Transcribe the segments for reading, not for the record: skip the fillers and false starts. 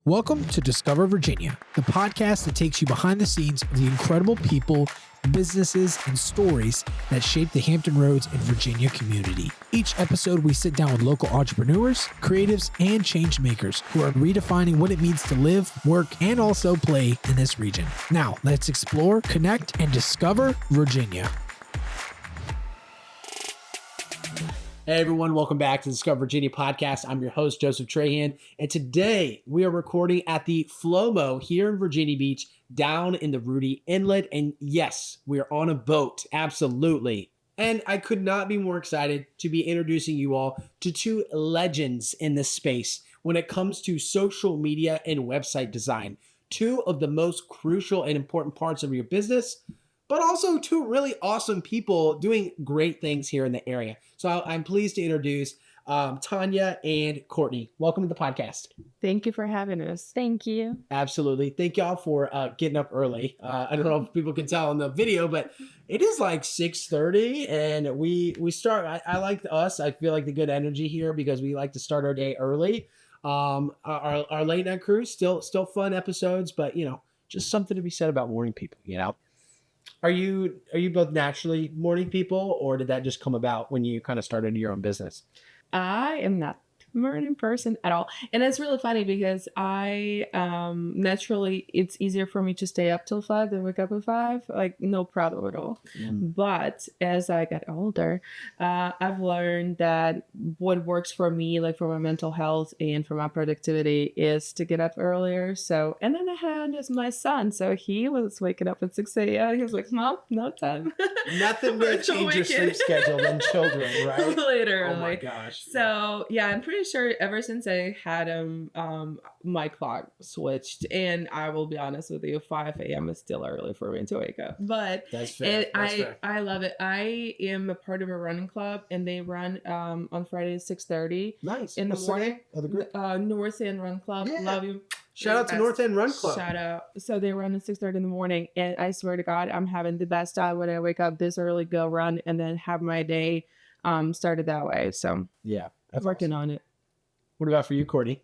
Welcome to Discover Virginia, the podcast that takes you behind the scenes of the incredible people, businesses, and stories that shape the Hampton Roads and Virginia community. Each episode, we sit down with local entrepreneurs, creatives, and change makers who are redefining what it means to live, work, and also play in this region. Now, let's explore, connect, and discover Virginia. Hey everyone, welcome back to the Discover Virginia podcast. I'm your host, Joseph Trahan, and today we are recording at the Flomo here in Virginia Beach, down in the Rudy Inlet, and yes, we are on a boat, absolutely. And I could not be more excited to be introducing you all to two legends in this space when it comes to social media and website design, two of the most crucial and important parts of your business, but also two really awesome people doing great things here in the area. So I'm pleased to introduce Tanya and Courtney. Welcome to the podcast. Thank you for having us. Thank you. Absolutely. Thank y'all for getting up early. I don't know if people can tell in the video, but it is like 6:30 and we start. I like us. I feel like the good energy here because we like to start our day early. Our late night crew, still fun episodes, but just something to be said about morning people, Are you both naturally morning people, or did that just come about when you kind of started your own business? I am not a morning person at all. And it's really funny because I naturally, it's easier for me to stay up till 5 than wake up at 5. Like, no problem at all. But as I got older, I've learned that what works for me, like for my mental health and for my productivity, is to get up earlier. So, and then I had my son. So he was waking up at 6 a.m. He was like, Mom, no time. Nothing will change your sleep schedule than children, right? Literally. Oh my gosh. So yeah, I'm pretty sure ever since I had him, my clock switched, and I will be honest with you, 5 a.m. is still early for me to wake up. But that's fair. I love it. I am a part of a running club, and they run on Fridays 6:30. Nice. In the morning. The group? North End Run Club. Yeah. Love you. Shout out to North End Run Club. Shout out. So they run at 6:30 in the morning, and I swear to God, I'm having the best time when I wake up this early, go run, and then have my day started that way. So yeah, I'm working on it. What about for you, Courtney?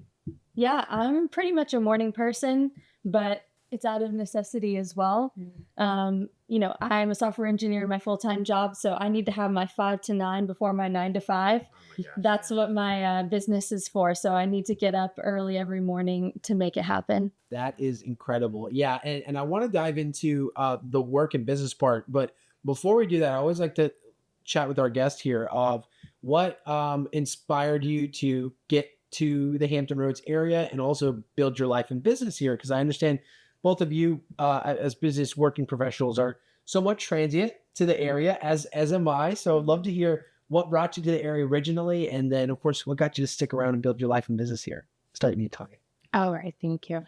Yeah, I'm pretty much a morning person, but it's out of necessity as well. I'm a software engineer in my full-time job, so I need to have my 5 to 9 before my 9 to 5. That's what my business is for. So I need to get up early every morning to make it happen. That is incredible. Yeah, and I want to dive into the work and business part, but before we do that, I always like to chat with our guest here of what inspired you to get to the Hampton Roads area and also build your life and business here, because I understand both of you as business working professionals are somewhat transient to the area, as am I. So I'd love to hear what brought you to the area originally, and then of course what got you to stick around and build your life and business here. Start me talking. All right, thank you.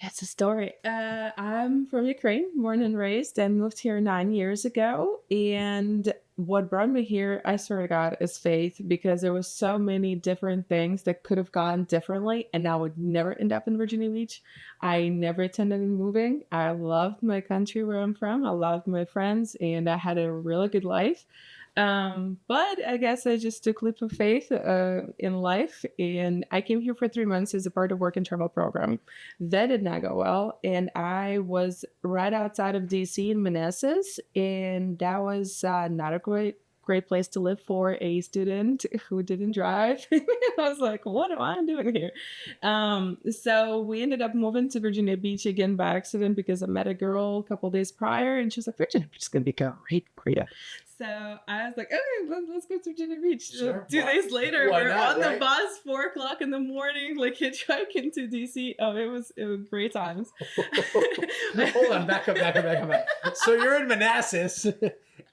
It's a story. I'm from Ukraine, born and raised, and moved here 9 years ago. And what brought me here, I swear to God, is faith, because there was so many different things that could have gone differently, and I would never end up in Virginia Beach. I never intended on moving. I loved my country where I'm from. I loved my friends, and I had a really good life. But I guess I just took a leap of faith in life, and I came here for 3 months as a part of work and travel program. That did not go well, and I was right outside of DC in Manassas, and that was not a great place to live for a student who didn't drive. I was like, what am I doing here? So we ended up moving to Virginia Beach again by accident because I met a girl a couple days prior, and she was like, Virginia Beach is going to be great for you. So I was like, okay, let's go to Virginia Beach. Sure. 2 days later, Why we're not, on right? the bus, 4 o'clock in the morning, like hitchhiking to DC. Oh, it was great times. Hold on, back up. So you're in Manassas,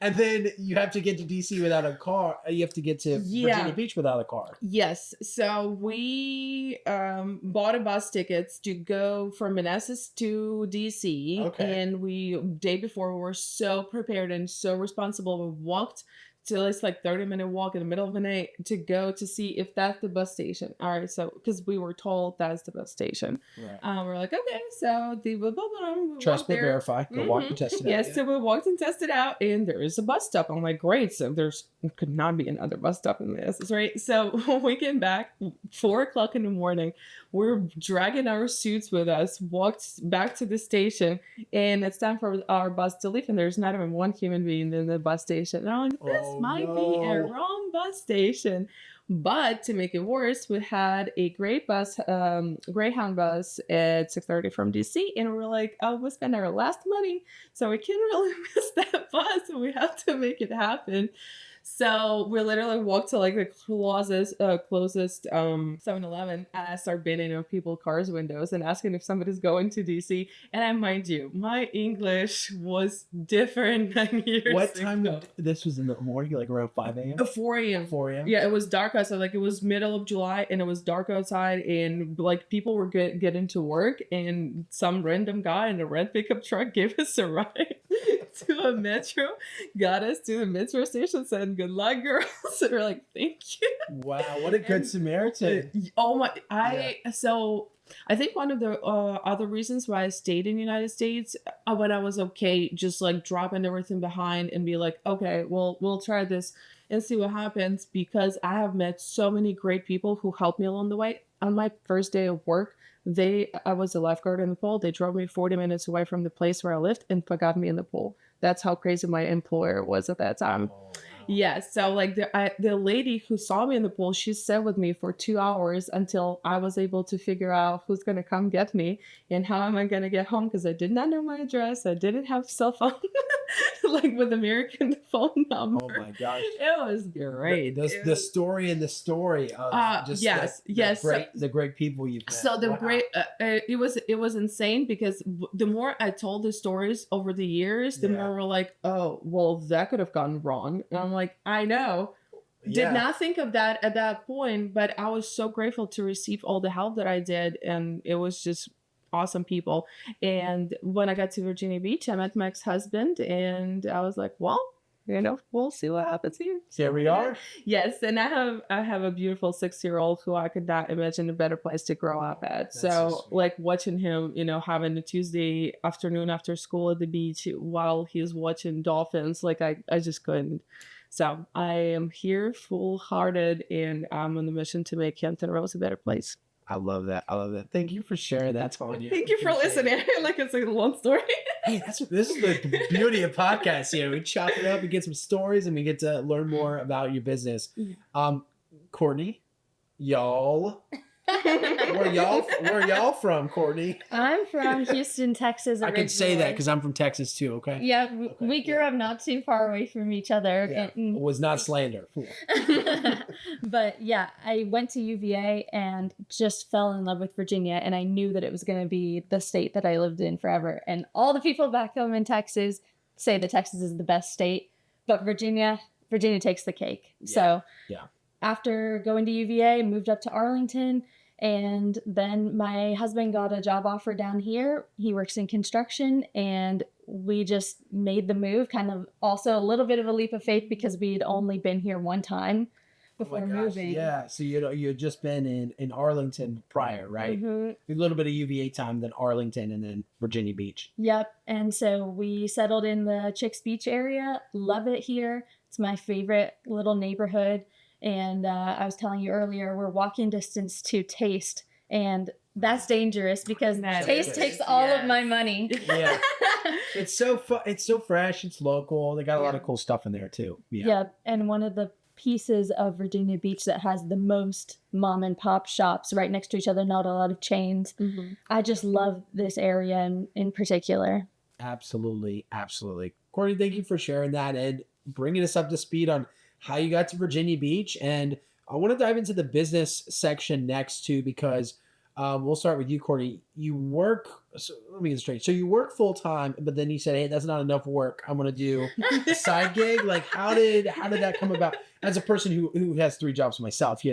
and then you have to get to DC without a car. You have to get to Virginia Beach without a car. Yes. So we bought a bus tickets to go from Manassas to DC. Okay. And day before, we were so prepared and so responsible. We walked So it's like 30-minute walk in the middle of the night to go to see if that's the bus station. All right, so because we were told that's the bus station, Right. we're like, okay, so we Trust walked but there. verify. Go walk and test it out. Yes, so we walked and tested out, and there is a bus stop. I'm like, great. So there's could not be another bus stop in this, right? So when we came back, 4 o'clock in the morning, we're dragging our suits with us, walked back to the station, and it's time for our bus to leave, and there's not even one human being in the bus station. And I'm like, this Oh, might be a no. wrong bus station. But to make it worse, we had a great bus, Greyhound bus at 6:30 from DC, and we're like, oh, we spent our last money, so we can't really miss that bus, and we have to make it happen. So we literally walked to like the closest 7-Eleven, and I start banging on people's cars' windows and asking if somebody's going to DC. And I mind you, my English was different 9 years What time? ago. This was in the morning, like around 5 a.m. 4 a.m. 4 a.m. Yeah, it was dark outside. Like it was middle of July, and it was dark outside, and like people were getting to work, and some random guy in a red pickup truck gave us a ride to a metro, got us to the metro station, said good luck, girls. And we're like, thank you. Wow, what a good Samaritan. Oh my! So I think one of the other reasons why I stayed in the United States when I was okay, just like dropping everything behind and be like, okay, well, we'll try this and see what happens, because I have met so many great people who helped me along the way. On my first day of work, I was a lifeguard in the pool. They drove me 40 minutes away from the place where I lived and forgot me in the pool. That's how crazy my employer was at that time. Oh, wow. Yeah, so like the lady who saw me in the pool, she sat with me for 2 hours until I was able to figure out who's gonna come get me and how am I gonna get home, because I did not know my address. I didn't have cell phone, like with American phone number. Oh my gosh. It was great. The story and the story of just yes, the, yes. the great people you've met. So the Wow. great, it was insane, because the more I told the stories over the years, the Yeah. more we're like, oh, well, that could have gone wrong. And I'm like, I know. Yeah. Did not think of that at that point, but I was so grateful to receive all the help that I did, and it was just awesome people. And when I got to Virginia Beach, I met my ex-husband, and I was like, well, we'll see what happens here. Here we are. Yes, and I have a beautiful 6-year-old who I could not imagine a better place to grow up at. That's so So sweet. like watching him, having a Tuesday afternoon after school at the beach while he's watching dolphins, like I just couldn't. So I am here full-hearted, and I'm on the mission to make Hampton Roads a better place. I love that. Thank you for sharing that, Tanya. Thank you for listening. Like it's a long story. Hey, this is the beauty of podcasts here. We chop it up, we get some stories, and we get to learn more about your business. Courtney, y'all. Where y'all from, Courtney? I'm from Houston, Texas. I can say that originally. because I'm from Texas too, okay? Yeah, Okay, we grew up not too far away from each other. Yeah. It and- was not slander. but yeah, I went to UVA and just fell in love with Virginia, and I knew that it was going to be the state that I lived in forever. And all the people back home in Texas say that Texas is the best state, but Virginia takes the cake. Yeah. So Yeah. after going to UVA, moved up to Arlington, and then my husband got a job offer down here. He works in construction, and we just made the move, kind of also a little bit of a leap of faith because we'd only been here one time before moving. Yeah, so you had just been in Arlington prior, right? Mhm. A little bit of UVA time, then Arlington, and then Virginia Beach. Yep. And so we settled in the Chicks Beach area. Love it here. It's my favorite little neighborhood. And I was telling you earlier, we're walking distance to Taste. And that's dangerous because That Taste is, takes all yes. of my money. Yeah, it's so it's so fresh. It's local. They got a lot of Yeah. cool stuff in there too. Yeah. Yep. And one of the pieces of Virginia Beach that has the most mom and pop shops right next to each other, not a lot of chains. Mhm. I just love this area in particular. Absolutely, absolutely. Courtney, thank you for sharing that and bringing us up to speed on how you got to Virginia Beach. And I want to dive into the business section next too, because we'll start with you, Courtney. You work, so let me get straight. So you work full time, but then you said, "Hey, that's not enough work. I'm going to do a side gig." Like, how did that come about? As a person who has 3 jobs myself,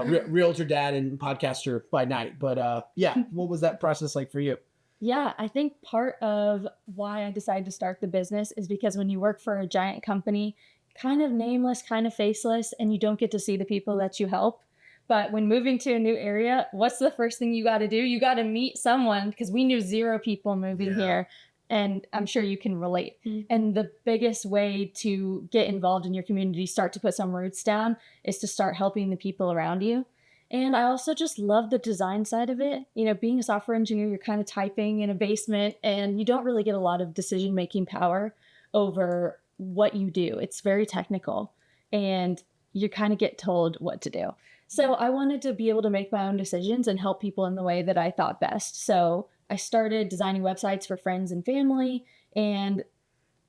realtor, dad, and podcaster by night. But yeah, what was that process like for you? Yeah, I think part of why I decided to start the business is because when you work for a giant company, kind of nameless, kind of faceless, and you don't get to see the people that you help. But when moving to a new area, what's the first thing you got to do? You got to meet someone, because we knew 0 people moving here. And I'm sure you can relate. And the biggest way to get involved in your community, start to put some roots down, is to start helping the people around you. And I also just love the design side of it. You know, being a software engineer, you're kind of typing in a basement and you don't really get a lot of decision-making power over what you do. It's very technical and you kind of get told what to do. So I wanted to be able to make my own decisions and help people in the way that I thought best. So I started designing websites for friends and family and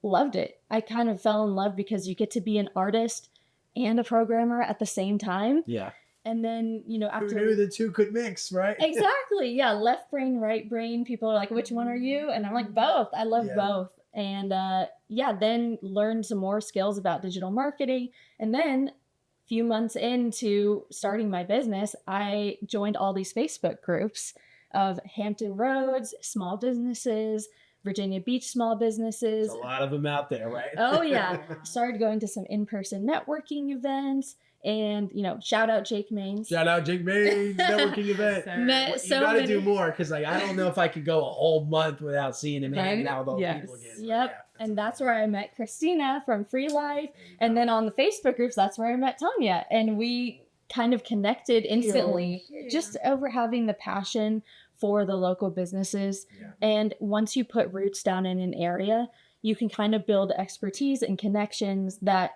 loved it. I kind of fell in love because you get to be an artist and a programmer at the same time. Yeah. And then, you know, after Who knew the two could mix, right? Exactly. Yeah. Left brain, right brain. People are like, which one are you? And I'm like, both. I love both. And then learned some more skills about digital marketing. And then a few months into starting my business, I joined all these Facebook groups of Hampton Roads, small businesses, Virginia Beach small businesses. There's a lot of them out there, right? Oh, yeah. Started going to some in-person networking events. And, you know, shout out Jake Maines. Shout out Jake Maines networking event. Met You so got to many. do more, because like I don't know if I could go a whole month without seeing him hanging out with all the Yes. people again. Yep. And that's where I met Christina from Free Life. And then on the Facebook groups, that's where I met Tanya. And we kind of connected instantly just over having the passion for the local businesses. Yeah. And once you put roots down in an area, you can kind of build expertise and connections that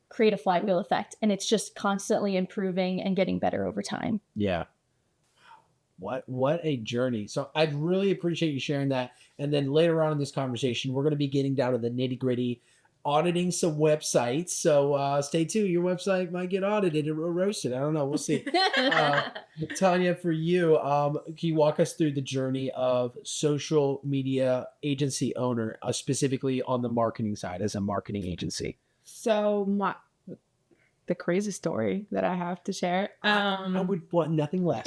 create a flywheel effect. And it's just constantly improving and getting better over time. Yeah. What a journey. So I'd really appreciate you sharing that. And then later on in this conversation, we're going to be getting down to the nitty gritty, auditing some websites. So stay tuned. Your website might get audited or roasted. I don't know. We'll see. Tanya, for you, can you walk us through the journey of social media agency owner, specifically on the marketing side as a marketing agency? So the crazy story that I have to share. I would want nothing less.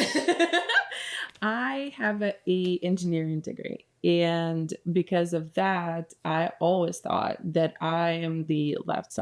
I have a engineering degree, and because of that, I always thought that I am the left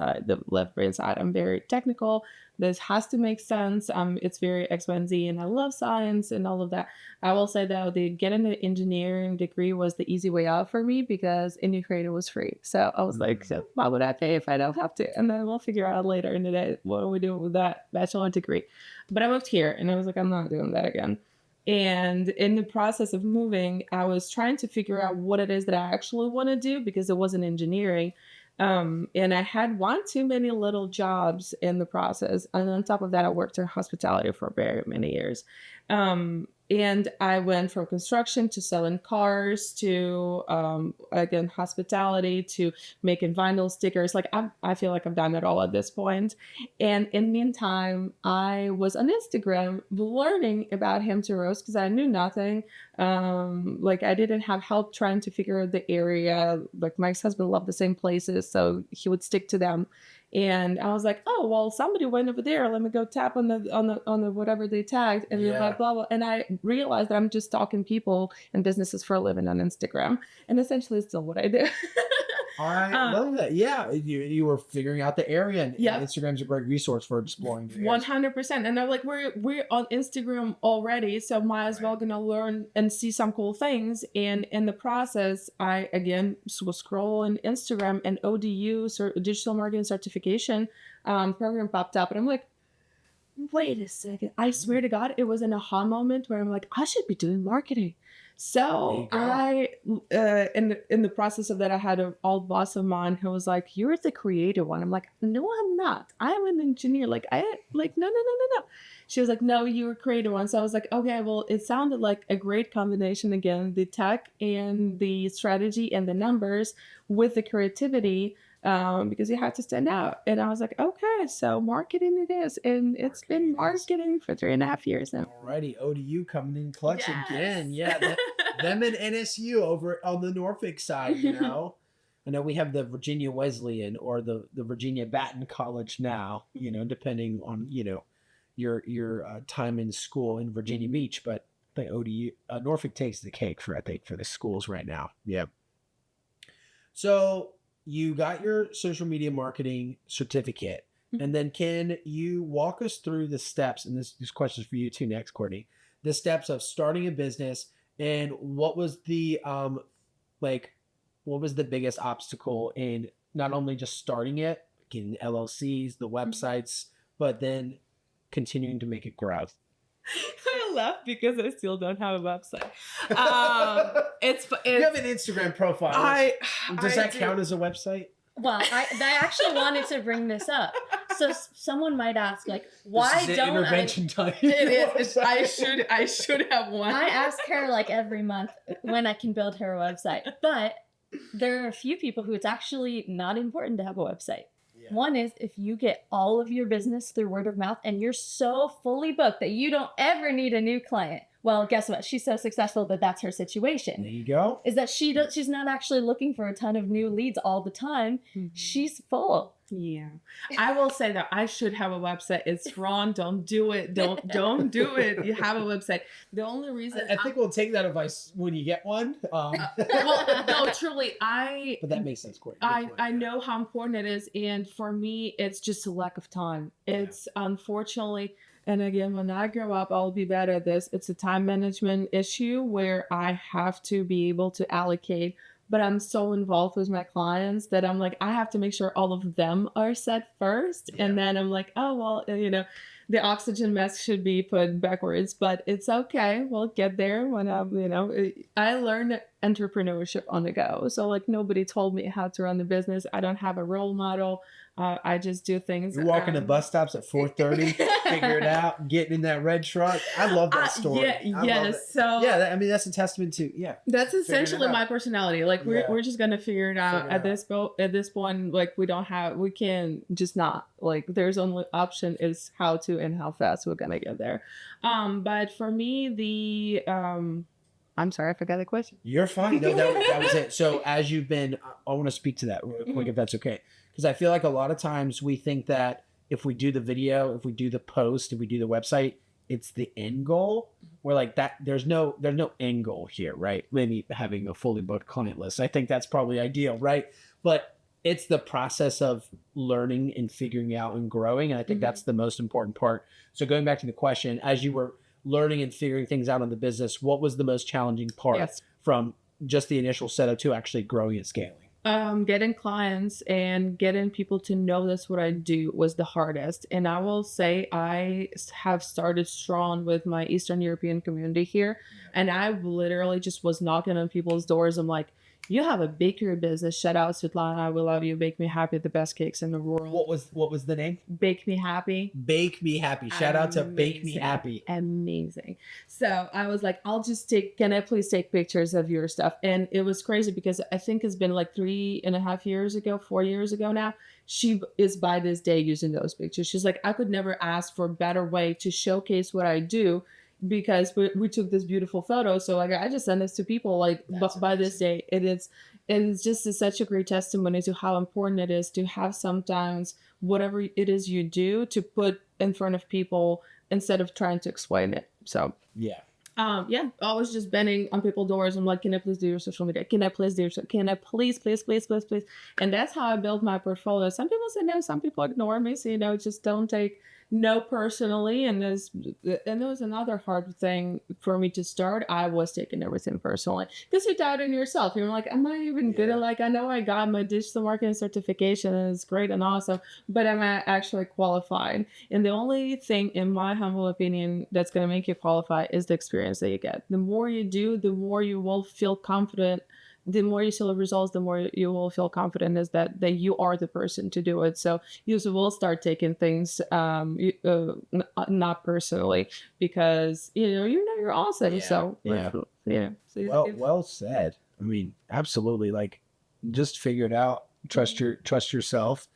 brain side. I'm very technical. This has to make sense. It's very X, Y, and Z, and I love science and all of that. I will say though, getting an engineering degree was the easy way out for me because Indie Creator was free. So I was like, why would I pay if I don't have to? And then we'll figure out later in the day what are we doing with that bachelor degree. But I moved here, and I was like, I'm not doing that again. And in the process of moving, I was trying to figure out what it is that I actually want to do because it wasn't engineering. And I had one too many little jobs in the process. And on top of that, I worked in hospitality for very many years. And I went from construction to selling cars to, again, hospitality to making vinyl stickers. Like I feel like I've done it all at this point. And in the meantime, I was on Instagram learning about Hampton Roads because I knew nothing. Like I didn't have help trying to figure out the area. Like my ex-husband loved the same places, so he would stick to them. And I was like, oh, well, somebody went over there. Let me go tap on the whatever they tagged. And they're like, blah, blah. And I realized that I'm just stalking people and businesses for a living on Instagram. And essentially it's still what I do. I love that. Yeah. You were figuring out the area, and Instagram's a great resource for exploring. 100%. And they're like, we're on Instagram already, so might as well gonna learn and see some cool things. And in the process, I again was scrolling Instagram, and ODU, so digital marketing certification program popped up, and I'm like, wait a second. I swear to God, it was an aha moment where I'm like, I should be doing marketing. So I, in the process of that, I had an old boss of mine who was like, "You're the creative one." I'm like, "No, I'm not. I'm an engineer." No. She was like, "No, you're a creative one." So I was like, "Okay, well, it sounded like a great combination again, the tech and the strategy and the numbers with the creativity." Because you have to stand out. And I was like, okay, so marketing it is. And it's been marketing for 3.5 years now. Alrighty, ODU coming in clutch again. Yeah, them and NSU over on the Norfolk side, you know. I know we have the Virginia Wesleyan or the Virginia Baton College now, you know, depending on, you know, your time in school in Virginia Beach. But the ODU, Norfolk takes the cake for, I think, for the schools right now. Yeah. So you got your social media marketing certificate, and then can you walk us through the steps? And this question is for you too next, Courtney. The steps of starting a business, and what was the what was the biggest obstacle in not only just starting it, getting LLCs, the websites, but then continuing to make it grow? I laugh because I still don't have a website. It's You have an Instagram profile. Does that count as a website? Well, I actually wanted to bring this up. So someone might ask, like, why This is don't intervention time? It is. I should have one. I ask her like every month when I can build her a website. But there are a few people who it's actually not important to have a website. Yeah. One is if you get all of your business through word of mouth and you're so fully booked that you don't ever need a new client. Well, guess what? She's so successful that that's her situation. There you go. Is that she's not actually looking for a ton of new leads all the time. Mhm. She's full. Yeah, I will say that I should have a website. It's wrong. Don't do it. Don't do it. You have a website. The only reason I think we'll take that advice when you get one. well, no, truly, But that makes sense, Courtney. I know how important it is, and for me, it's just a lack of time. It's unfortunately, and again, when I grow up, I'll be better at this. It's a time management issue where I have to be able to allocate. But I'm so involved with my clients that I'm like, I have to make sure all of them are set first. Yeah. And then I'm like, oh, well, the oxygen mask should be put backwards, but it's okay. We'll get there when I learned entrepreneurship on the go. So like nobody told me how to run the business. I don't have a role model. I just do things. You're walking to bus stops at 4:30, figure it out, getting in that red truck. I love that story. So that's a testament to that's essentially my personality. Like we're just gonna figure it out at this point. Like we can't just not, like there's only option is how to and how fast we're gonna get there. But for me, I'm sorry, I forgot the question. You're fine. No, that was it. So as you've been, I want to speak to that real quick, if that's okay. Because I feel like a lot of times we think that if we do the video, if we do the post, if we do the website, it's the end goal. We're like that. There's no end goal here, right? Maybe having a fully booked client list. I think that's probably ideal, right? But it's the process of learning and figuring out and growing. And I think that's the most important part. So going back to the question, as you were learning and figuring things out on the business, what was the most challenging part from just the initial setup to actually growing and scaling? Getting clients and getting people to know that's what I do was the hardest. And I will say I have started strong with my Eastern European community here. And I literally just was knocking on people's doors. I'm like, you have a bakery business. Shout out Svetlana. I will love you. Bake Me Happy, the best cakes in the world. What was the name? Bake Me Happy. Bake Me Happy. Shout out to Bake Me Happy. Amazing. So I was like, can I please take pictures of your stuff? And it was crazy because I think it's been like 3.5 years ago, 4 years ago now. She is by this day using those pictures. She's like, I could never ask for a better way to showcase what I do, because we took this beautiful photo. So like I just send this to people like by this day. It's just such a great testimony to how important it is to have sometimes whatever it is you do to put in front of people instead of trying to explain it. So I was just banging on people's doors. I'm like, can I please do your social media? Can I please do can I please? And that's how I built my portfolio. Some people say no, some people ignore me. So, just don't take no personally. And there was another hard thing for me to start. I was taking everything personally because you doubt in yourself. You're like, am I even good at, like, I know I got my digital marketing certification and it's great and awesome, but am I actually qualified? And the only thing, in my humble opinion, that's going to make you qualify is the experience that you get. The more you do, the more you will feel confident. The more you see the results, the more you will feel confident is that you are the person to do it. So you will start taking things not personally because you're awesome. So Well said. I mean, absolutely. Like, just figure it out. Trust yourself.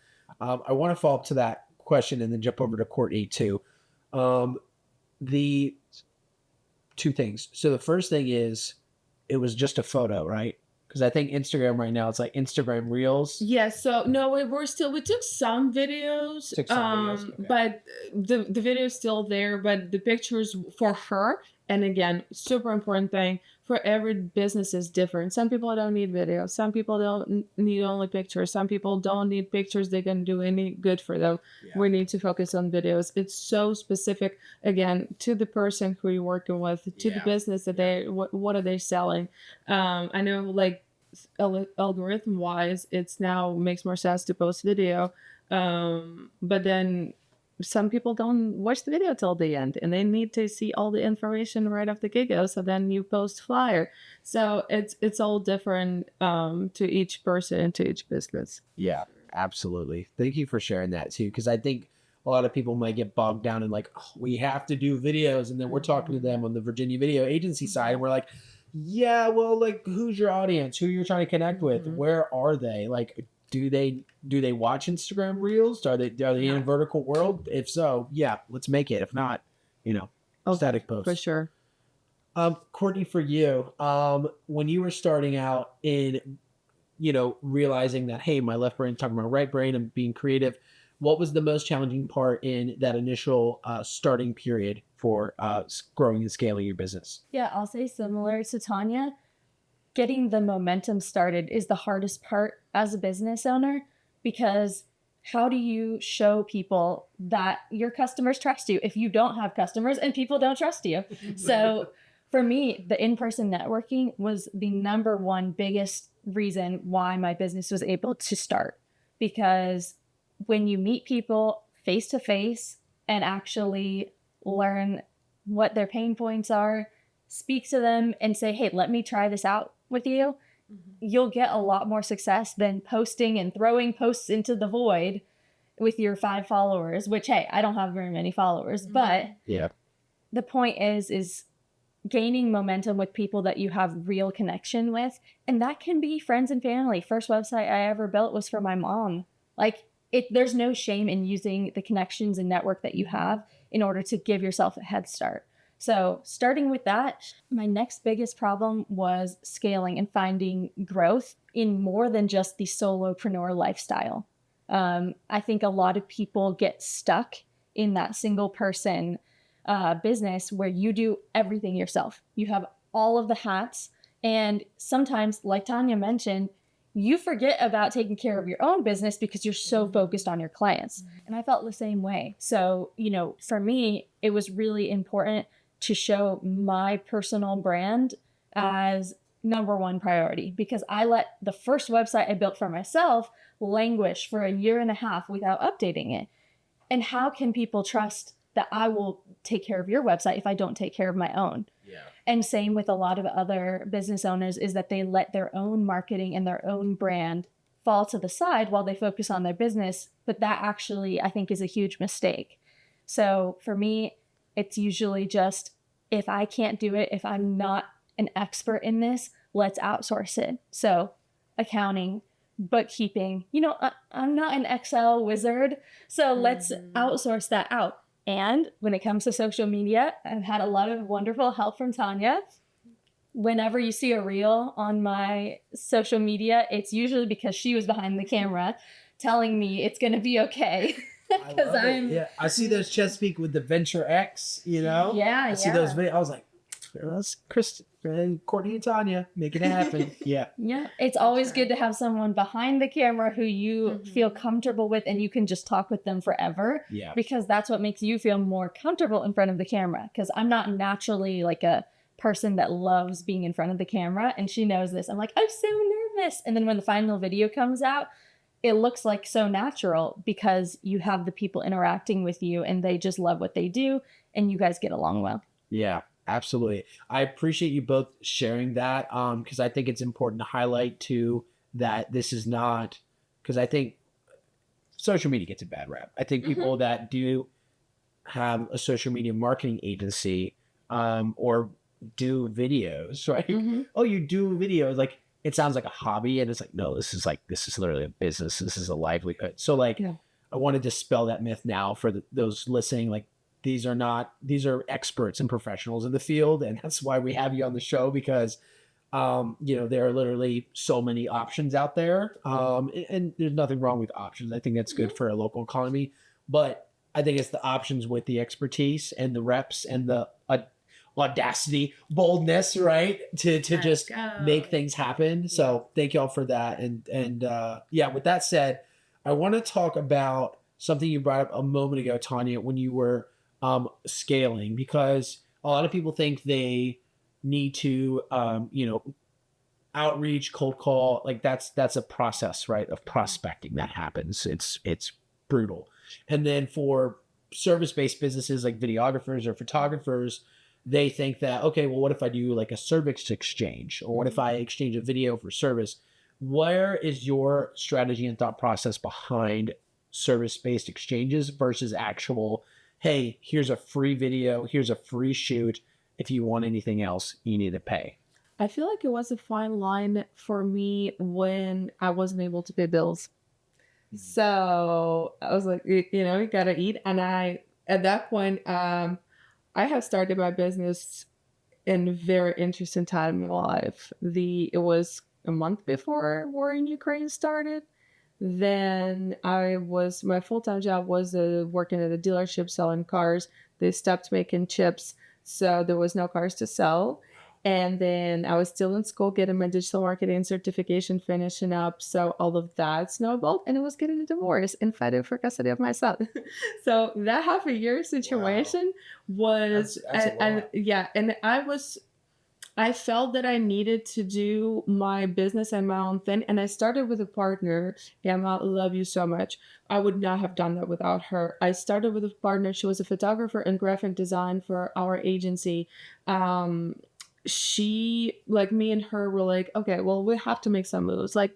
I want to follow up to that question and then jump over to Courtney too. The two things. So the first thing is, it was just a photo, right? Because I think Instagram right now, it's like Instagram Reels. Yes. So no, we took some videos, Okay. but the video is still there. But the pictures for her And again, super important thing, for every business is different. Some people don't need video. Some people don't need only pictures. Some people don't need pictures. They can do any good for them. Yeah. We need to focus on videos. It's so specific, again, to the person who you're working with, to the Yeah. business that what are they selling. I know, like, algorithm wise, it's now makes more sense to post video. But then some people don't watch the video till the end, and they need to see all the information right off the get-go. So then you post flyer. So it's all different to each person, to each business. Yeah, absolutely. Thank you for sharing that too, because I think a lot of people might get bogged down in like, oh, we have to do videos, and then we're talking to them on the Virginia Video Agency side, and we're like, yeah, well, like, who's your audience? Who you're trying to connect with? Mhm. Where are they? Like, do they watch Instagram Reels? Are they in a vertical world? If so, yeah, let's make it. If not, Oh, static posts. For sure. Courtney, for you, when you were starting out in, realizing that, hey, my left brain talking my right brain and being creative, what was the most challenging part in that initial starting period for growing and scaling your business? Yeah, I'll say similar to Tanya. Getting the momentum started is the hardest part as a business owner, because how do you show people that your customers trust you if you don't have customers and people don't trust you? So for me, the in-person networking was the number one biggest reason why my business was able to start. Because when you meet people face to face and actually learn what their pain points are, speak to them and say, hey, let me try this out with you, you'll get a lot more success than posting and throwing posts into the void with your 5 followers, which, hey, I don't have very many followers, but Yeah. the point is gaining momentum with people that you have real connection with. And that can be friends and family. First website I ever built was for my mom. Like, there's no shame in using the connections and network that you have in order to give yourself a head start. So starting with that, my next biggest problem was scaling and finding growth in more than just the solopreneur lifestyle. I think a lot of people get stuck in that single person business where you do everything yourself. You have all of the hats. And sometimes, like Tanya mentioned, you forget about taking care of your own business because you're so focused on your clients. And I felt the same way. So, for me, it was really important to show my personal brand as number one priority, because I let the first website I built for myself languish for 1.5 years without updating it. And how can people trust that I will take care of your website if I don't take care of my own? Yeah. And same with a lot of other business owners, is that they let their own marketing and their own brand fall to the side while they focus on their business. But that actually, I think, is a huge mistake. So for me, it's usually just, if I can't do it, if I'm not an expert in this, let's outsource it. So accounting, bookkeeping, I'm not an Excel wizard. So let's outsource that out. And when it comes to social media, I've had a lot of wonderful help from Tanya. Whenever you see a reel on my social media, it's usually because she was behind the camera telling me it's going to be okay. Because I see those Chesapeake with the Venture X, Yeah, I see those videos. I was like, that's Courtney and Tanya making it happen. Yeah. Yeah, it's always good to have someone behind the camera who you feel comfortable with, and you can just talk with them forever. Yeah. Because that's what makes you feel more comfortable in front of the camera. Because I'm not naturally like a person that loves being in front of the camera, and she knows this. I'm like, I'm so nervous. And then when the final video comes out, it looks like so natural because you have the people interacting with you and they just love what they do and you guys get along well. Yeah, absolutely. I appreciate you both sharing that because I think it's important to highlight too that this is not, because I think social media gets a bad rap. I think people that do have a social media marketing agency or do videos, right? Oh, you do videos, like it sounds like a hobby, and it's like, no, this is literally a business. This is a livelihood. So I want to dispel that myth now for those listening. Like, these are experts and professionals in the field, and that's why we have you on the show, because there are literally so many options out there, and there's nothing wrong with options. I think that's good for a local economy, but I think it's the options with the expertise and the reps and the audacity, boldness, right? To Let's just go. make things happen. So thank y'all for that. And yeah, with that said, I want to talk about something you brought up a moment ago, Tanya, when you were scaling, because a lot of people think they need to outreach, cold call, like that's a process, right, of prospecting that happens. It's brutal. And then for service-based businesses like videographers or photographers, they think that, okay, well, what if I do like a service exchange, or what if I exchange a video for service? Where is your strategy and thought process behind service-based exchanges versus actual, hey, here's a free video, here's a free shoot, if you want anything else you need to pay? I feel like it was a fine line for me when I wasn't able to pay bills. So I was like, you gotta eat. And at that point, I had started my business in a very interesting time in my life. It was a month before war in Ukraine started. Then my full-time job was working at a dealership selling cars. They stopped making chips, so there was no cars to sell. And then I was still in school getting my digital marketing certification, finishing up. So all of that snowballed, and it was getting a divorce and fighting for custody of my son. So that half a year situation was, That's a lot. yeah, and I felt that I needed to do my business and my own thing. And I started with a partner. Emma, love you so much. I would not have done that without her. I started with a partner. She was a photographer and graphic design for our agency. She, like, me and her were like, okay, well, we have to make some moves. Like,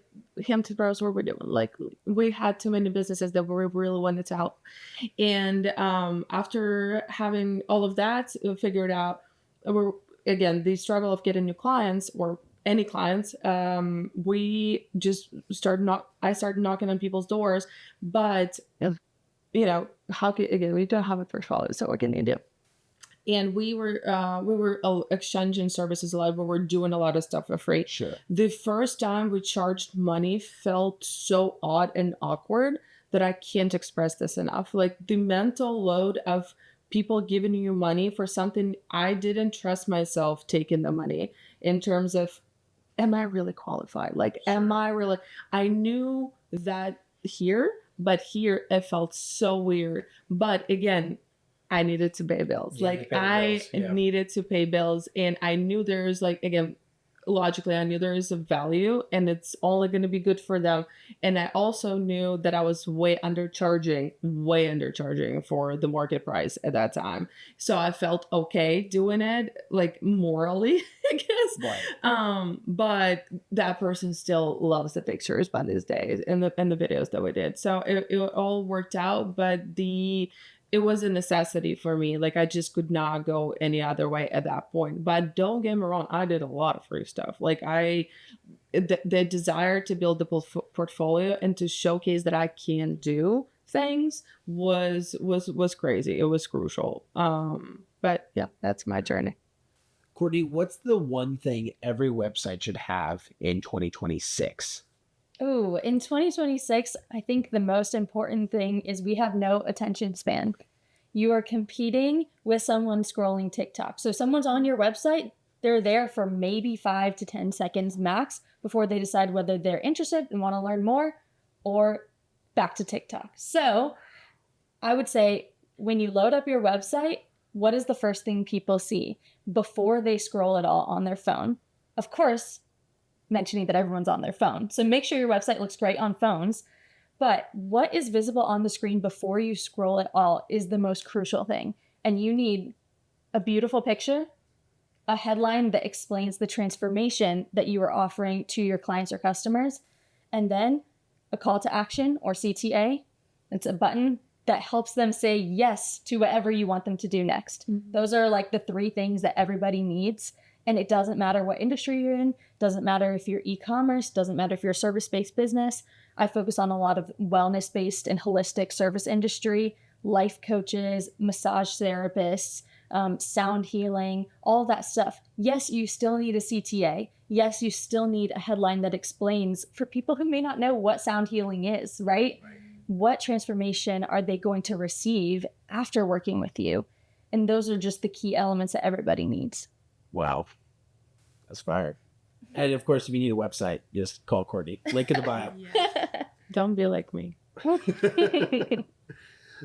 Hampton Bros, what we're doing. Like, we had too many businesses that we really wanted to help. And after having all of that figured out, again, the struggle of getting new clients or any clients, we just I started knocking on people's doors. But, again, we don't have a portfolio, so what can you do? And we were exchanging services a lot, but we're doing a lot of stuff for free. Sure. The first time we charged money felt so odd and awkward that I can't express this enough. Like, the mental load of people giving you money for something I didn't trust myself taking the money, in terms of, am I really qualified? Like, am I really, I knew that here, but here it felt so weird. But again, I needed to pay bills. Needed to pay bills. And I knew there's, like, again, logically, I knew there is a value and it's only going to be good for them. And I also knew that I was way undercharging for the market price at that time. So I felt okay doing it, like, morally, I guess. Right. But that person still loves the pictures by these days and the videos that we did. So it all worked out, but it was a necessity for me. Like, I just could not go any other way at that point. But don't get me wrong, I did a lot of free stuff. Like, the desire to build the portfolio and to showcase that I can do things was crazy. It was crucial. But yeah, that's my journey. Courtney, what's the one thing every website should have in 2026? Oh, in 2026, I think the most important thing is we have no attention span. You are competing with someone scrolling TikTok. So someone's on your website, they're there for maybe 5 to 10 seconds max before they decide whether they're interested and want to learn more, or back to TikTok. So I would say, when you load up your website, what is the first thing people see before they scroll at all on their phone? Of course, mentioning that everyone's on their phone. So make sure your website looks great on phones. But what is visible on the screen before you scroll at all is the most crucial thing. And you need a beautiful picture, a headline that explains the transformation that you are offering to your clients or customers, and then a call to action, or CTA. It's a button that helps them say yes to whatever you want them to do next. Mm-hmm. Those are like the 3 things that everybody needs. And it doesn't matter what industry you're in, doesn't matter if you're e-commerce, doesn't matter if you're a service-based business. I focus on a lot of wellness-based and holistic service industry, life coaches, massage therapists, sound healing, all that stuff. Yes, you still need a CTA. Yes, you still need a headline that explains, for people who may not know what sound healing is, right? What transformation are they going to receive after working with you? And those are just the key elements that everybody needs. Wow. That's fire. And of course, if you need a website, just call Courtney. Link in the bio. Don't be like me.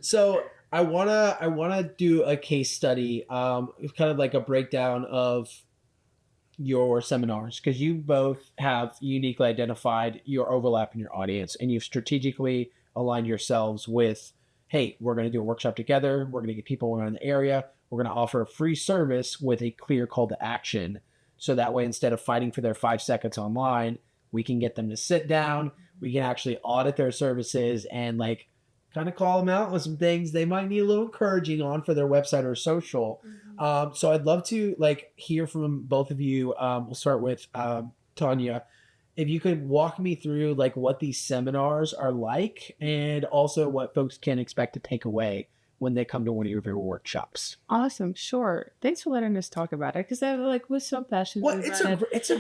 So I wanna do a case study, kind of like a breakdown of your seminars, because you both have uniquely identified your overlap in your audience, and you've strategically aligned yourselves with, hey, we're going to do a workshop together. We're going to get people around the area. We're going to offer a free service with a clear call to action. So that way, instead of fighting for their 5 seconds online, we can get them to sit down. We can actually audit their services and like kind of call them out with some things they might need a little encouraging on for their website or social. So I'd love to like hear from both of you. We'll start with Tanya. If you could walk me through like what these seminars are like, and also what folks can expect to take away when they come to one of your workshops. Awesome. Sure. Thanks for letting us talk about it, because I like was so passionate Well, about it. it's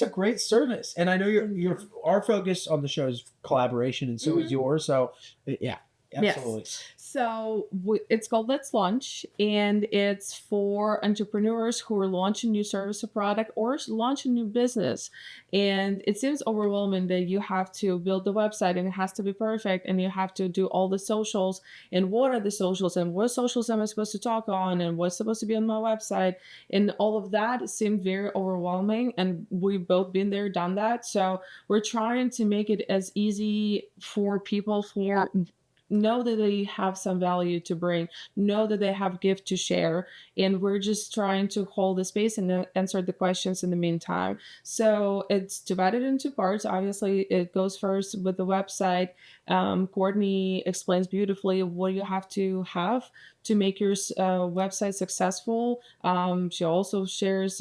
a great service, and I know your our focus on the show is collaboration, and so is yours. So yeah, absolutely. Yes. So it's called Let's Launch, and it's for entrepreneurs who are launching a new service or product or launching a new business. And it seems overwhelming that you have to build the website and it has to be perfect, and you have to do all the socials, and what are the socials, and what socials am I supposed to talk on, and what's supposed to be on my website, and all of that seemed very overwhelming. And we've both been there, done that. So we're trying to make it as easy for people for know that they have some value to bring, know that they have gift to share, and we're just trying to hold the space and answer the questions in the meantime. So it's divided into parts. Obviously, it goes first with the website. Courtney explains beautifully what you have to make your website successful. She also shares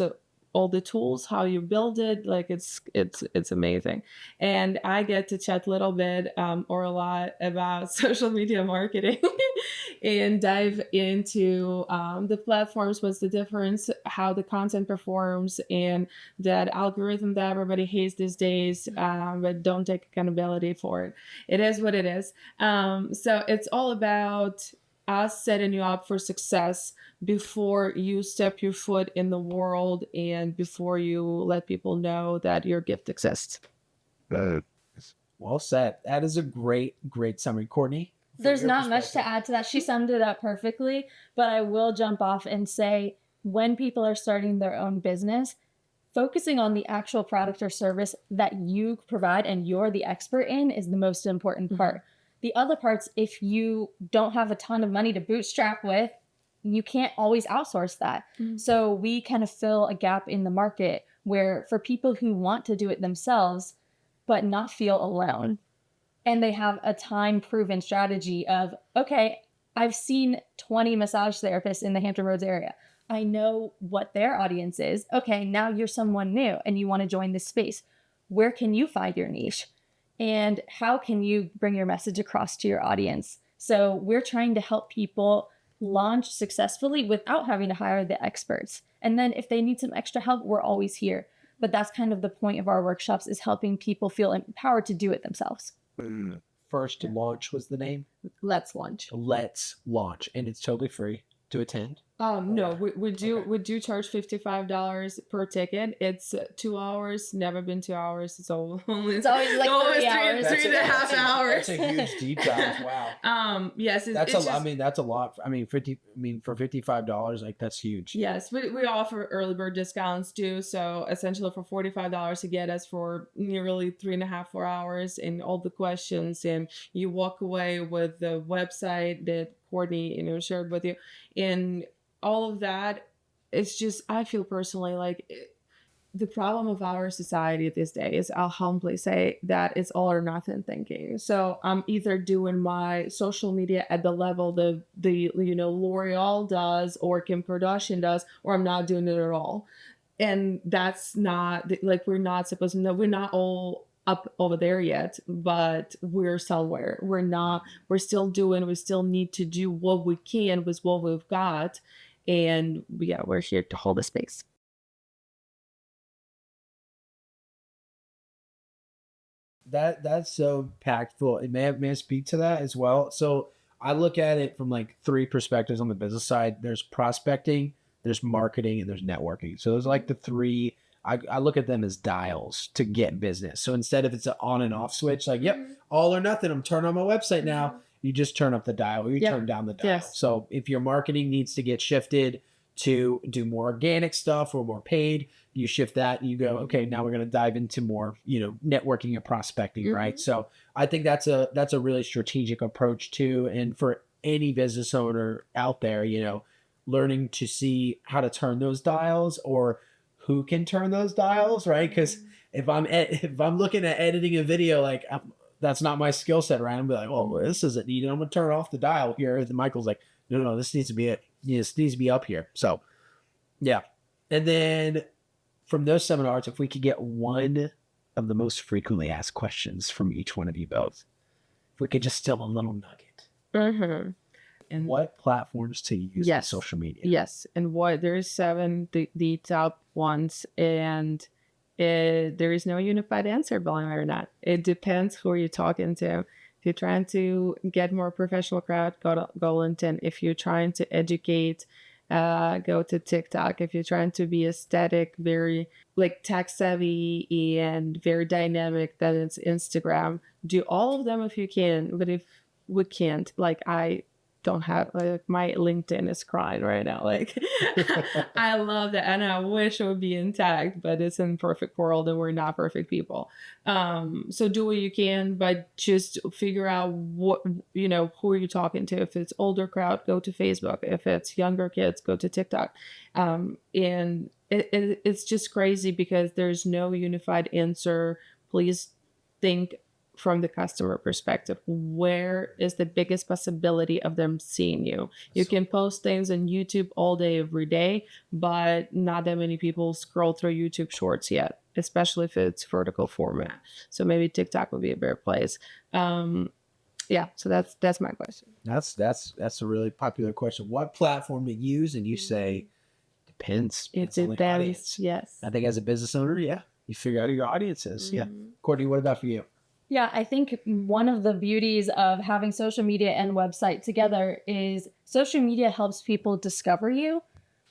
all the tools, how you build it. Like it's amazing. And I get to chat a little bit or a lot about social media marketing and dive into the platforms, what's the difference, how the content performs, and that algorithm that everybody hates these days, but don't take accountability for it. It is what it is. So it's all about us setting you up for success before you step your foot in the world and before you let people know that your gift exists. Well said. That is a great summary, Courtney. There's not much to add to that. She summed it up perfectly, but I will jump off and say when people are starting their own business, focusing on the actual product or service that you provide and you're the expert in is the most important part. The other parts, if you don't have a ton of money to bootstrap with, you can't always outsource that. So we kind of fill a gap in the market where for people who want to do it themselves, but not feel alone, and they have a time-proven strategy of, okay, I've seen 20 massage therapists in the Hampton Roads area. I know what their audience is. Okay, now you're someone new and you want to join this space. Where can you find your niche? And how can you bring your message across to your audience? So we're trying to help people launch successfully without having to hire the experts. And then if they need some extra help, we're always here. But that's kind of the point of our workshops, is helping people feel empowered to do it themselves. First Launch was the name? Let's Launch. Let's Launch. And it's totally free to attend. No, we do charge $55 per ticket. It's 2 hours. Never been 2 hours. It's always like always 3 hours. three and a half hours. That's a huge deep dive. Wow. Yes, that's a lot. I mean, for $55, like that's huge. Yes, we offer early bird discounts too. So essentially, for $45, you get us for nearly 3.5-4 hours and all the questions, and you walk away with the website that Courtney shared with you, and all of that. It's just, I feel personally like the problem of our society these days, I'll humbly say, that it's all or nothing thinking. So I'm either doing my social media at the level the L'Oreal does or Kim Kardashian does, or I'm not doing it at all. And that's not like, we're not supposed to know. We're not all up over there yet, but we're somewhere. We still need to do what we can with what we've got. And yeah, we're here to hold the space. That's so impactful. And may I speak to that as well? So I look at it from like three perspectives on the business side. There's prospecting, there's marketing, and there's networking. So those are like the three. I look at them as dials to get business. So instead of it's an on and off switch, like, yep, all or nothing, I'm turning on my website now. You just turn up the dial or you turn down the dial. Yes. So if your marketing needs to get shifted to do more organic stuff or more paid, you shift that and you go, okay, now we're going to dive into more, networking and prospecting, right? So I think that's a really strategic approach too. And for any business owner out there, learning to see how to turn those dials or who can turn those dials, right? Because if I'm looking at editing a video, like that's not my skill set, right? I'm be like, well, this isn't needed. I'm gonna turn off the dial here. And Michael's like, no, this needs to be it. This needs to be up here. So, yeah. And then from those seminars, if we could get one of the most frequently asked questions from each one of you both, if we could just steal a little nugget. And what platforms to use in social media? Yes, and there's 7 the top ones, and there is no unified answer, believe it or not. It depends who you're talking to. If you're trying to get more professional crowd, go LinkedIn. If you're trying to educate, go to TikTok. If you're trying to be aesthetic, very like tech savvy and very dynamic, then it's Instagram. Do all of them if you can, but if we can't, like I don't have, like my LinkedIn is crying right now. Like I love that and I wish it would be intact, but it's an imperfect world and we're not perfect people. So do what you can, but just figure out what, who are you talking to? If it's older crowd, go to Facebook. If it's younger kids, go to TikTok. And it's just crazy because there's no unified answer. Please think from the customer perspective. Where is the biggest possibility of them seeing you? You can post things on YouTube all day, every day, but not that many people scroll through YouTube Shorts yet, especially if it's vertical format. So maybe TikTok would be a better place. So that's my question. That's a really popular question. What platform to use? And you say depends. It depends. Yes. I think as a business owner, you figure out who your audience is. Yeah. Courtney, what about for you? Yeah, I think one of the beauties of having social media and website together is social media helps people discover you.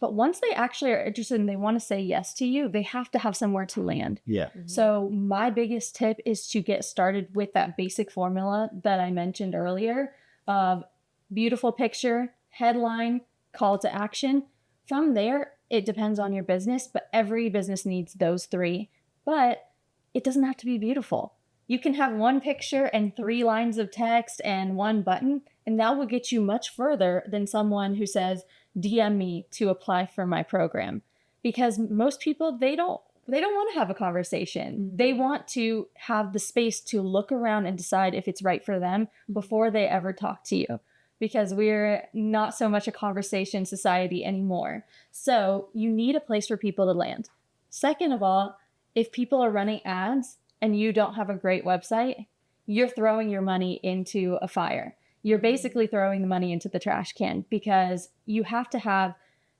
But once they actually are interested and they want to say yes to you, they have to have somewhere to land. Yeah. So my biggest tip is to get started with that basic formula that I mentioned earlier of beautiful picture, headline, call to action. From there, it depends on your business, but every business needs those 3. But it doesn't have to be beautiful. You can have one picture and 3 lines of text and 1 button, and that will get you much further than someone who says, DM me to apply for my program. Because most people, they don't want to have a conversation. They want to have the space to look around and decide if it's right for them before they ever talk to you. Because we're not so much a conversation society anymore. So you need a place for people to land. Second of all, if people are running ads, and you don't have a great website, you're throwing your money into a fire. You're basically throwing the money into the trash can because you have to have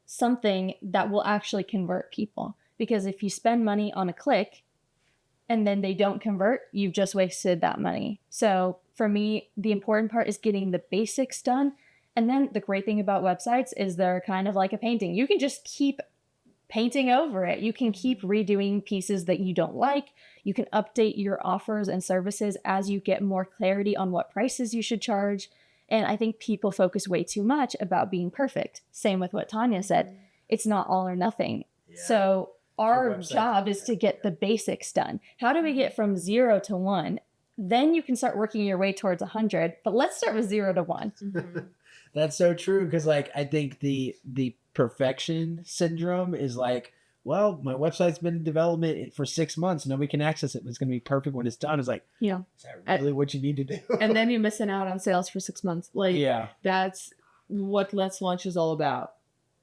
something that will actually convert people. Because if you spend money on a click and then they don't convert, you've just wasted that money. So for me, the important part is getting the basics done. And then the great thing about websites is they're kind of like a painting. You can just keep painting over it. You can keep redoing pieces that you don't like. You can update your offers and services as you get more clarity on what prices you should charge. And I think people focus way too much about being perfect. Same with what Tanya said. It's not all or nothing. Yeah. So our job is to get the basics done. How do we get from 0 to 1? Then you can start working your way towards 100. But let's start with 0 to 1. That's so true. Because I think the perfection syndrome is like, well, my website's been in development for 6 months. Nobody can access it. It's going to be perfect when it's done. It's like, is that really what you need to do? And then you're missing out on sales for 6 months. That's what Let's Launch is all about.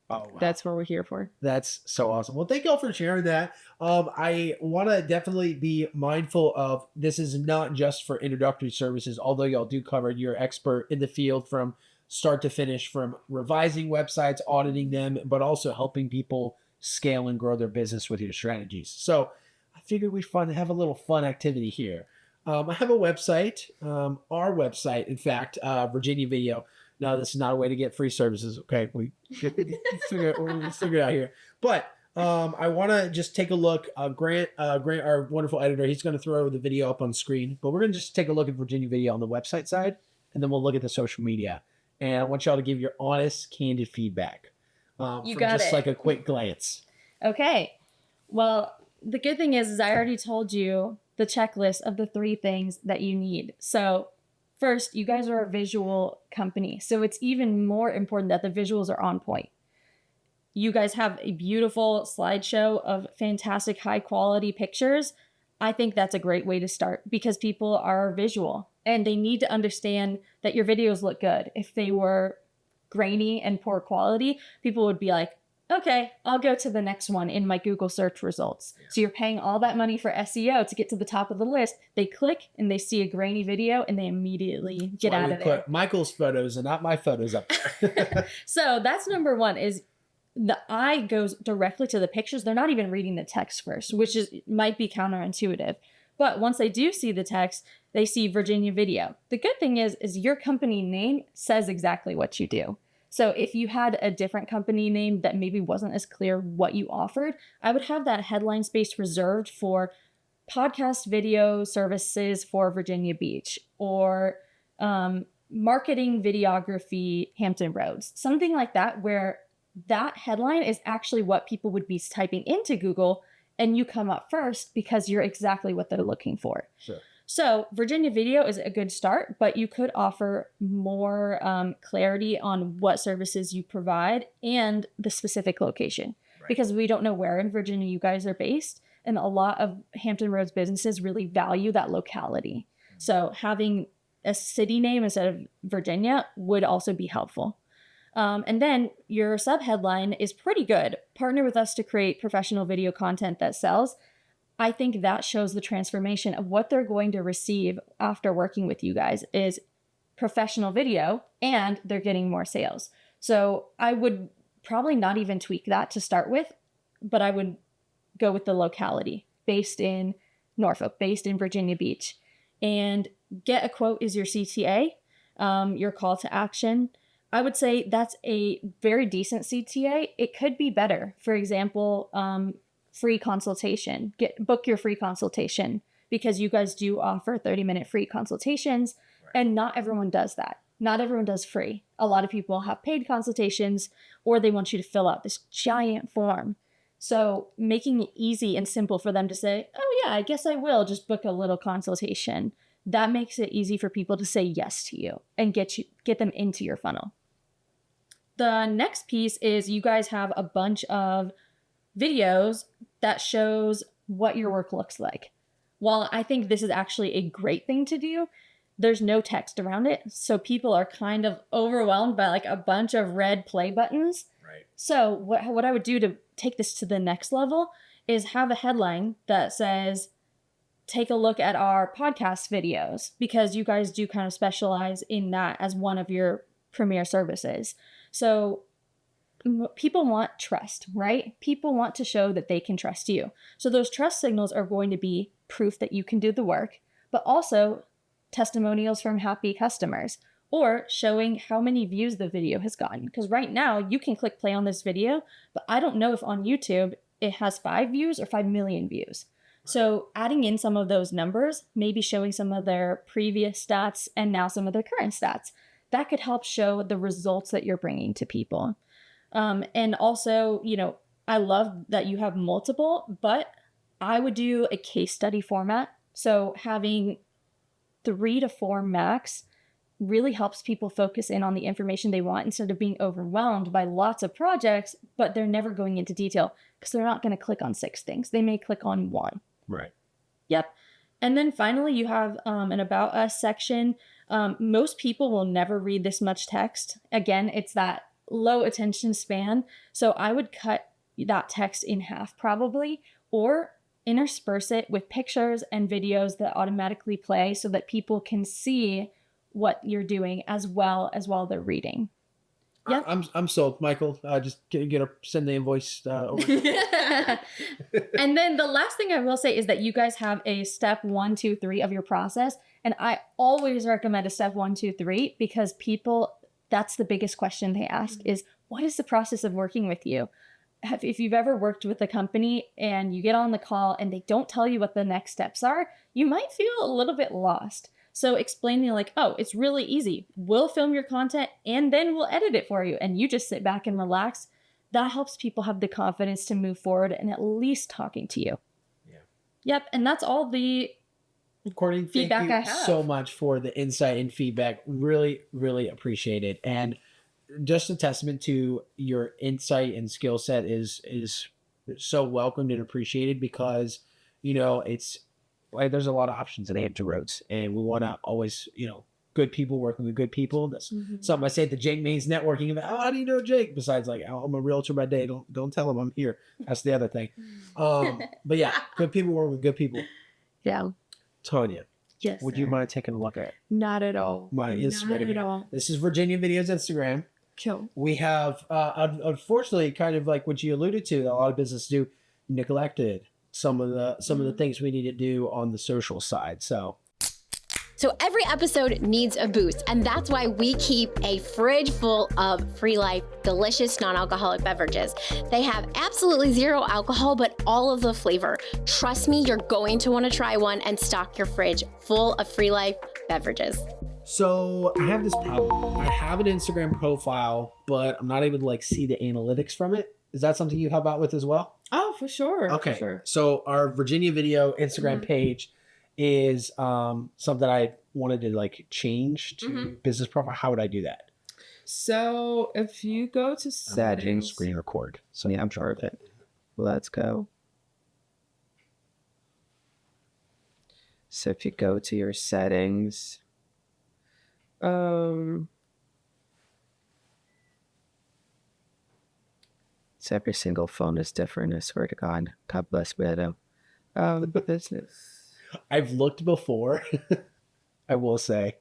Oh, wow. That's what we're here for. That's so awesome. Well, thank y'all for sharing that. I want to definitely be mindful of this is not just for introductory services, although y'all do cover, you're expert in the field from start to finish, from revising websites, auditing them, but also helping people scale and grow their business with your strategies. So I figured we'd have a little fun activity here. I have a website, our website, in fact, Virginia Video. No, this is not a way to get free services. Okay, we figure it out here. But I want to just take a look. Grant, our wonderful editor, he's going to throw the video up on screen. But we're going to just take a look at Virginia Video on the website side, and then we'll look at the social media. And I want y'all to give your honest, candid feedback. You from got just it. like a quick glance. Okay. Well, the good thing is I already told you the checklist of the 3 things that you need. So first, you guys are a visual company. So it's even more important that the visuals are on point. You guys have a beautiful slideshow of fantastic high quality pictures. I think that's a great way to start because people are visual and they need to understand that your videos look good. If they were grainy and poor quality, people would be like, okay, I'll go to the next one in my Google search results. So you're paying all that money for SEO to get to the top of the list. They click and they see a grainy video and they immediately get Why out we of there. put Michael's photos and not my photos up there. So that's number 1 is the eye goes directly to the pictures. They're not even reading the text first, which might be counterintuitive. But once they do see the text, they see Virginia Video. The good thing is your company name says exactly what you do. So if you had a different company name that maybe wasn't as clear what you offered, I would have that headline space reserved for podcast video services for Virginia Beach or marketing videography Hampton Roads, something like that, where that headline is actually what people would be typing into Google and you come up first because you're exactly what they're looking for. Sure. So Virginia Video is a good start, but you could offer more clarity on what services you provide and the specific location, because we don't know where in Virginia you guys are based. And a lot of Hampton Roads businesses really value that locality. So having a city name instead of Virginia would also be helpful. And then your subheadline is pretty good. Partner with us to create professional video content that sells. I think that shows the transformation of what they're going to receive after working with you guys is professional video and they're getting more sales. So I would probably not even tweak that to start with, but I would go with the locality based in Norfolk, based in Virginia Beach. And get a quote is your CTA, your call to action. I would say that's a very decent CTA. It could be better. For example, free consultation. Book your free consultation because you guys do offer 30-minute free consultations, and not everyone does that. Not everyone does free. A lot of people have paid consultations or they want you to fill out this giant form. So making it easy and simple for them to say, oh yeah, I guess I will just book a little consultation. That makes it easy for people to say yes to you and get them into your funnel. The next piece is you guys have a bunch of videos that shows what your work looks like. While I think this is actually a great thing to do, there's no text around it. So people are kind of overwhelmed by like a bunch of red play buttons. Right. So what I would do to take this to the next level is have a headline that says, take a look at our podcast videos, because you guys do kind of specialize in that as one of your premier services. So people want trust, right? People want to show that they can trust you. So those trust signals are going to be proof that you can do the work, but also testimonials from happy customers or showing how many views the video has gotten. Because right now you can click play on this video, but I don't know if on YouTube it has 5 views or 5 million views. So adding in some of those numbers, maybe showing some of their previous stats and now some of their current stats, that could help show the results that you're bringing to people. And also, I love that you have multiple, but I would do a case study format. So having 3 to 4 max really helps people focus in on the information they want instead of being overwhelmed by lots of projects, but they're never going into detail because they're not going to click on 6 things. They may click on 1. Right. Yep. And then finally, you have an About Us section. Most people will never read this much text. Again, it's that low attention span. So I would cut that text in half probably, or intersperse it with pictures and videos that automatically play so that people can see what you're doing as well as while they're reading. Yep. I'm sold, Michael. Just send the invoice over. And then the last thing I will say is that you guys have a step 1, 2, 3 of your process. And I always recommend a step 1, 2, 3 because people, that's the biggest question they ask is, what is the process of working with you? If you've ever worked with a company and you get on the call and they don't tell you what the next steps are, you might feel a little bit lost. So explaining like, oh, it's really easy. We'll film your content and then we'll edit it for you. And you just sit back and relax. That helps people have the confidence to move forward and at least talking to you. Yeah. Yep. And that's all the Courtney, feedback thank you I have. so much for the insight and feedback. Really, really appreciate it. And just a testament to your insight and skill set is so welcomed and appreciated because, it's like there's a lot of options in Hampton Roads and we want to always, good people working with good people. That's something I say at the Jake Mains networking event. Oh, how do you know Jake? Besides like, oh, I'm a realtor by day. Don't tell him I'm here. That's the other thing. But yeah, good people work with good people. Yeah. Tanya, Yes. would you mind taking a look at Not at all. my Instagram? Not at all. This is Virginia Videos Instagram. Cool. We have, unfortunately, kind of like what you alluded to, that a lot of businesses do, neglected some of the things we need to do on the social side. So every episode needs a boost, and that's why we keep a fridge full of Free Life delicious non-alcoholic beverages. They have absolutely zero alcohol, but all of the flavor. Trust me, you're going to want to try one and stock your fridge full of Free Life beverages. So I have this problem. I have an Instagram profile, but I'm not able to like see the analytics from it. Is that something you help out with as well? Oh, for sure. Okay. For sure. So our Virginia Video Instagram page is something I wanted to like change to business profile. How would I do that? So if you go to settings, Screen record. So yeah, I'm sure of it. Let's go. So if you go to your settings, so every single phone is different. I swear to God. God bless Widow. Business. I've looked before. I will say.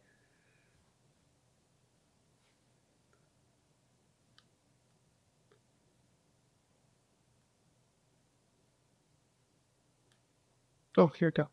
Oh, here we go.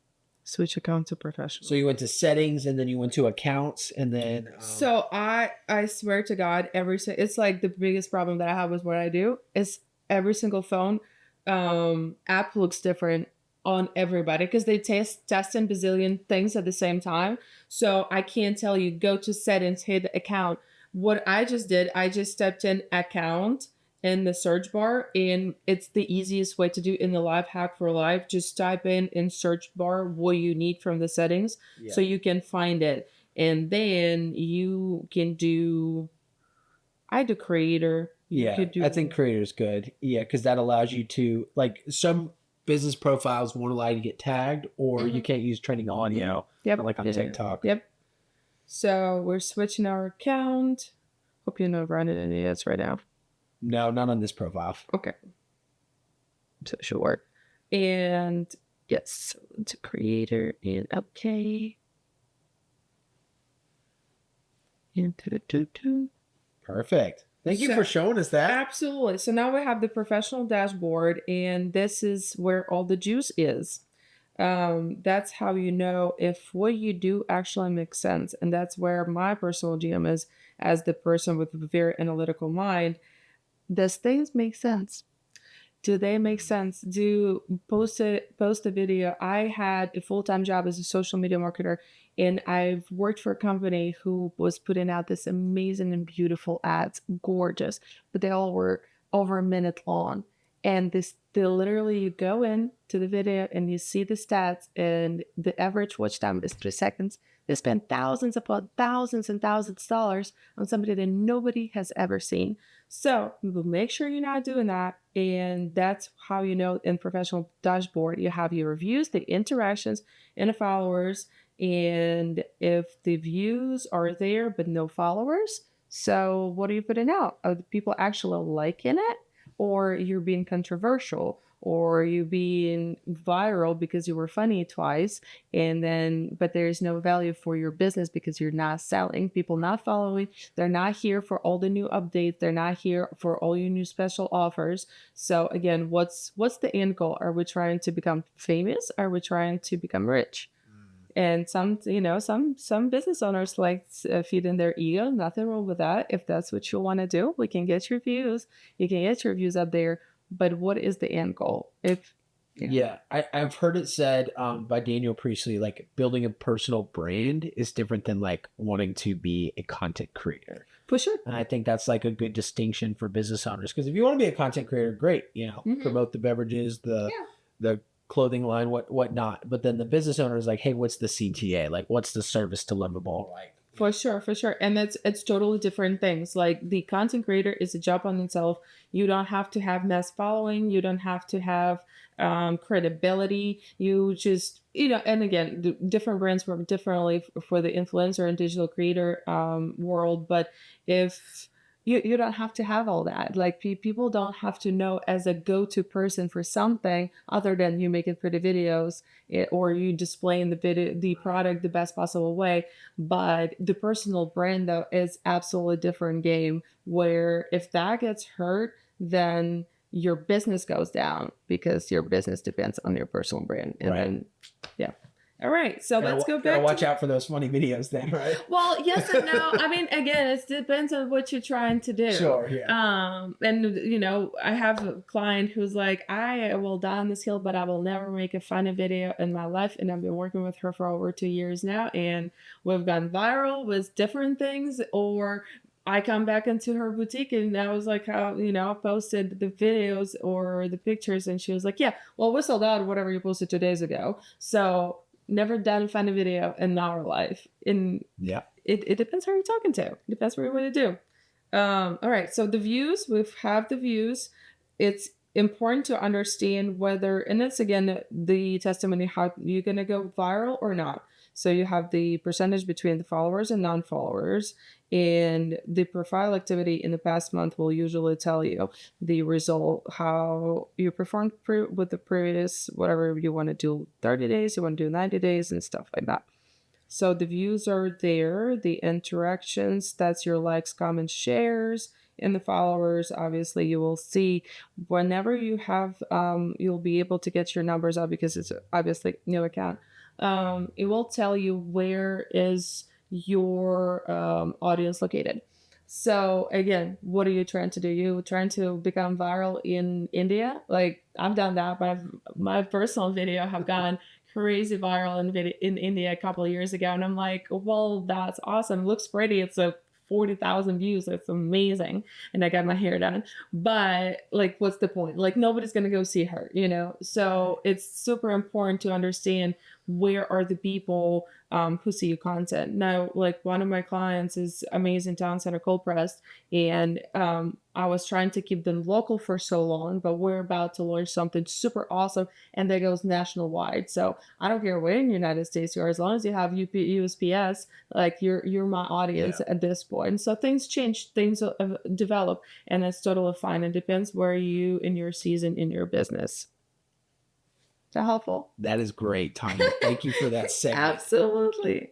Switch account to professional. So you went to settings and then you went to accounts and then. So I swear to God, it's like the biggest problem that I have with what I do is every single phone app looks different on everybody because they test in bazillion things at the same time. So I can't tell you go to settings, hit account. What I just did, I just stepped in account in the search bar, and it's the easiest way to do in the life hack for life. Just type in search bar what you need from the settings so you can find it. And then you can I do creator. Yeah, I think creator is good. Yeah, because that allows you to, like, some business profiles won't allow you to get tagged, or you can't use trending audio. Yep. Like on TikTok. Yep. So we're switching our account. Hope you're not running any ads right now. No, not on this profile. Okay. So it should work. And yes, to creator and okay. And Perfect. Thank you for showing us that. Absolutely. So now we have the professional dashboard, and this is where all the juice is. That's how you know if what you do actually makes sense. And that's where my personal GM is, as the person with a very analytical mind. Does things make sense? Do they make sense? Post a video. I had a full-time job as a social media marketer, and I've worked for a company who was putting out this amazing and beautiful ads, gorgeous, but they all were over a minute long. And they literally, you go in to the video and you see the stats, and the average watch time is 3 seconds. They spend thousands upon thousands and thousands of dollars on somebody that nobody has ever seen. So make sure you're not doing that. And that's how you know in professional dashboard, you have your reviews, the interactions, and the followers. And if the views are there but no followers, so what are you putting out? Are the people actually liking it? Or you're being controversial, or you being viral because you were funny twice, but there's no value for your business because you're not selling, people not following, they're not here for all the new updates, they're not here for all your new special offers. So again, what's the end goal? Are we trying to become famous? Are we trying to become rich? And some business owners like feeding their ego. Nothing wrong with that. If that's what you want to do, we can get your views. You can get your views up there. But what is the end goal? I've heard it said by Daniel Priestley, like building a personal brand is different than like wanting to be a content creator. For sure. And I think that's like a good distinction for business owners, because if you want to be a content creator, great, promote the beverages, the clothing line, whatnot. But then the business owner is like, hey, what's the CTA? Like, what's the service deliverable? Like, for sure. And it's totally different things. Like the content creator is a job on itself. You don't have to have mass following. You don't have to have credibility. You just, and again, the different brands work differently for the influencer and digital creator world. But if you don't have to have all that. Like people don't have to know as a go-to person for something other than you making pretty videos or you displaying the product the best possible way. But the personal brand though is absolutely different game, where if that gets hurt, then your business goes down because your business depends on your personal brand. And then, all right, so let's go back. Watch out for those funny videos then, right? Well, yes and no. I mean, again, it depends on what you're trying to do. Sure, yeah. And I have a client who's like, I will die on this hill, but I will never make a funny video in my life. And I've been working with her for over 2 years now, and we've gone viral with different things. Or I come back into her boutique and I was like, how, I posted the videos or the pictures, and she was like, yeah, well, we sold out whatever you posted 2 days ago. So never done a funny video in our life. It depends who you're talking to. It depends what you want to do. All right. So the views, we have the views. It's important to understand whether, and it's again, the testimony, how you're going to go viral or not. So you have the percentage between the followers and non-followers, and the profile activity in the past month will usually tell you the result, how you performed with the previous, whatever you want to do, 30 days, you want to do 90 days and stuff like that. So the views are there, the interactions, that's your likes, comments, shares, and the followers. Obviously you will see whenever you have, you'll be able to get your numbers up because it's obviously new account. It will tell you where is your audience located. So again, what are you trying to do? You trying to become viral in India? Like I've done that, but my personal video have gone crazy viral in India a couple of years ago, and I'm like, well, that's awesome. It looks pretty. It's a 40,000 views. It's amazing. And I got my hair done. But like, what's the point? Like nobody's going to go see her, So it's super important to understand where are the people who see your content. Now, like one of my clients is Amazing Town Center Cold Pressed, and I was trying to keep them local for so long, but we're about to launch something super awesome, and that goes national-wide. So I don't care where in the United States you are, as long as you have USPS, like you're my audience at this point. So things change, things develop, and it's totally fine. It depends where you in your season in your business. Is that helpful? That is great, Tanya. Thank you for that segment. Absolutely.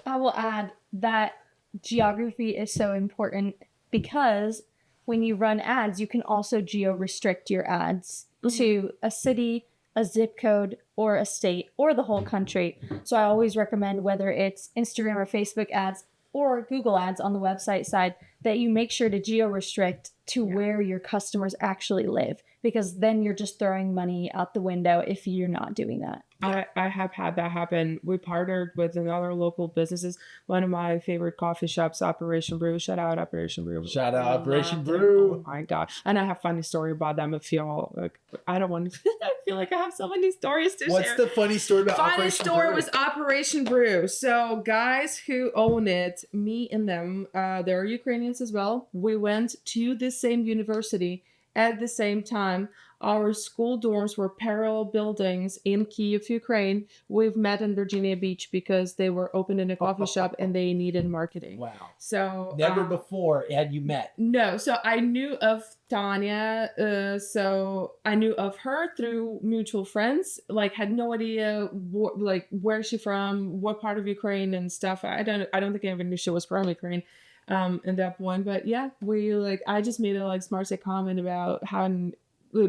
I will add that geography is so important because when you run ads, you can also geo-restrict your ads to a city, a zip code, or a state, or the whole country. So I always recommend, whether it's Instagram or Facebook ads or Google ads on the website side, that you make sure to geo-restrict to where your customers actually live, because then you're just throwing money out the window if you're not doing that. I have had that happen. We partnered with another local businesses. One of my favorite coffee shops, Operation Brew. Shout out Operation Brew. Shout out Operation Brew. Oh my God. And I have a funny story about them. If y'all like, I don't want to, I feel like I have so many stories to share. What's the funny story about Operation Brew? Funny story Brew? was Operation Brew. So guys who own it, me and them, they're Ukrainians as well. We went to the same university at the same time. our school dorms were parallel buildings in Kyiv, Ukraine. We've met in Virginia Beach because they were opening a coffee shop and they needed marketing. Wow. So Never before had you met. no, so I knew of Tanya. So I knew of her through mutual friends. Like, had no idea where she's from, what part of Ukraine and stuff. I don't think I even knew she was from Ukraine. In that point, but yeah, I just made a smart comment about how